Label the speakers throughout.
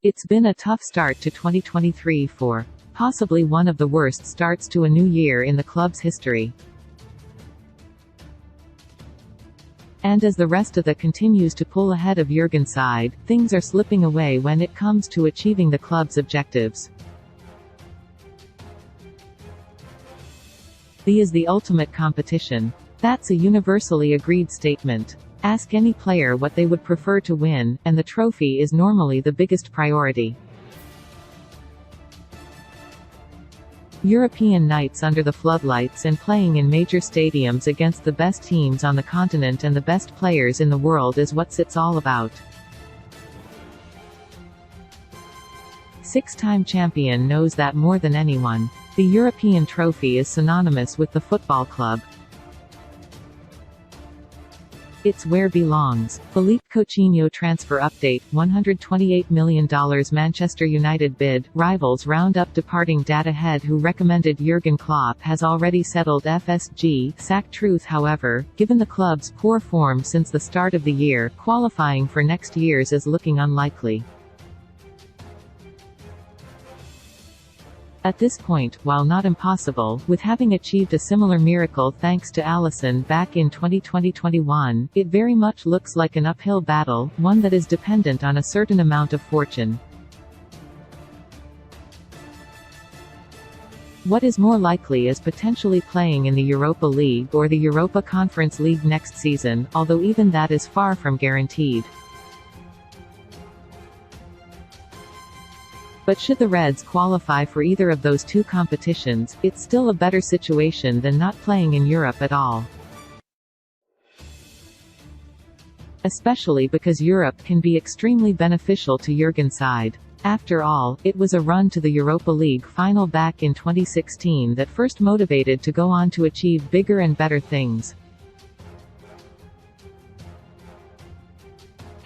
Speaker 1: It's been a tough start to 2023 for possibly one of the worst starts to a new year in the club's history. And as the rest of the continues to pull ahead of Jürgen's side, things are slipping away when it comes to achieving the club's objectives. The is the ultimate competition. That's a universally agreed statement. Ask any player what they would prefer to win, and the trophy is normally the biggest priority. European nights under the floodlights and playing in major stadiums against the best teams on the continent and the best players in the world is what it's all about. Six-time champion knows that more than anyone. The European trophy is synonymous with the football club. It's where belongs. Philippe Coutinho transfer update, $128 million Manchester United bid, rivals round up departing data head who recommended Jürgen Klopp has already settled FSG, sack truth however, given the club's poor form since the start of the year, qualifying for next year's is looking unlikely. At this point, while not impossible, with having achieved a similar miracle thanks to Alisson back in 2020-21, it very much looks like an uphill battle, one that is dependent on a certain amount of fortune. What is more likely is potentially playing in the Europa League or the Europa Conference League next season, although even that is far from guaranteed. But should the Reds qualify for either of those two competitions, it's still a better situation than not playing in Europe at all. Especially because Europe can be extremely beneficial to Jürgen's side. After all, it was a run to the Europa League final back in 2016 that first motivated to go on to achieve bigger and better things.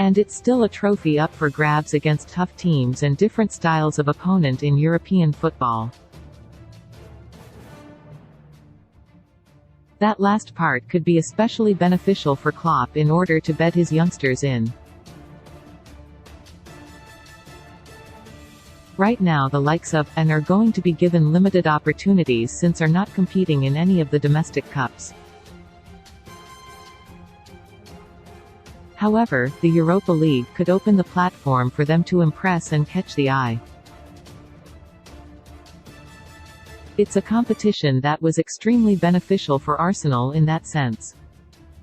Speaker 1: And it's still a trophy up for grabs against tough teams and different styles of opponent in European football. That last part could be especially beneficial for Klopp in order to bed his youngsters in. Right now the likes of, and are going to be given limited opportunities since are not competing in any of the domestic cups. However, the Europa League could open the platform for them to impress and catch the eye. It's a competition that was extremely beneficial for Arsenal in that sense.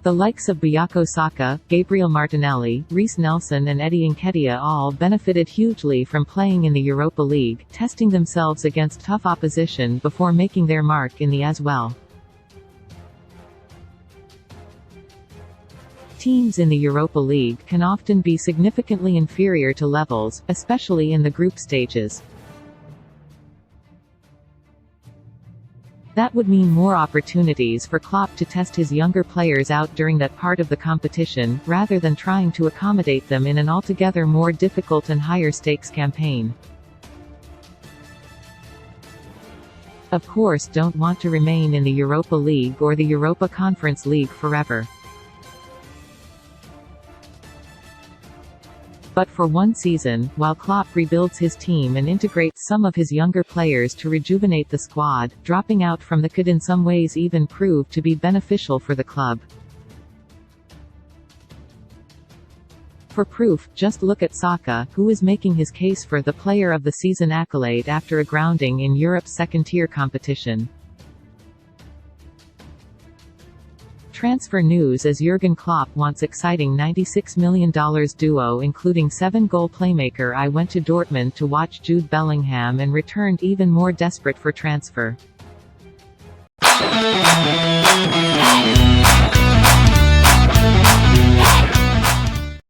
Speaker 1: The likes of Buyako Saka, Gabriel Martinelli, Reiss and Nketiah all benefited hugely from playing in the Europa League, testing themselves against tough opposition before making their mark in the as well. Teams in the Europa League can often be significantly inferior to levels, especially in the group stages. That would mean more opportunities for Klopp to test his younger players out during that part of the competition, rather than trying to accommodate them in an altogether more difficult and higher stakes campaign. Of course, don't want to remain in the Europa League or the Europa Conference League forever. But for one season, while Klopp rebuilds his team and integrates some of his younger players to rejuvenate the squad, dropping out from the could in some ways even prove to be beneficial for the club. For proof, just look at Saka, who is making his case for the Player of the Season accolade after a grounding in Europe's second-tier competition. Transfer news as Jürgen Klopp wants exciting $96 million duo including 7-goal playmaker. I went to Dortmund to watch Jude Bellingham and returned even more desperate for transfer.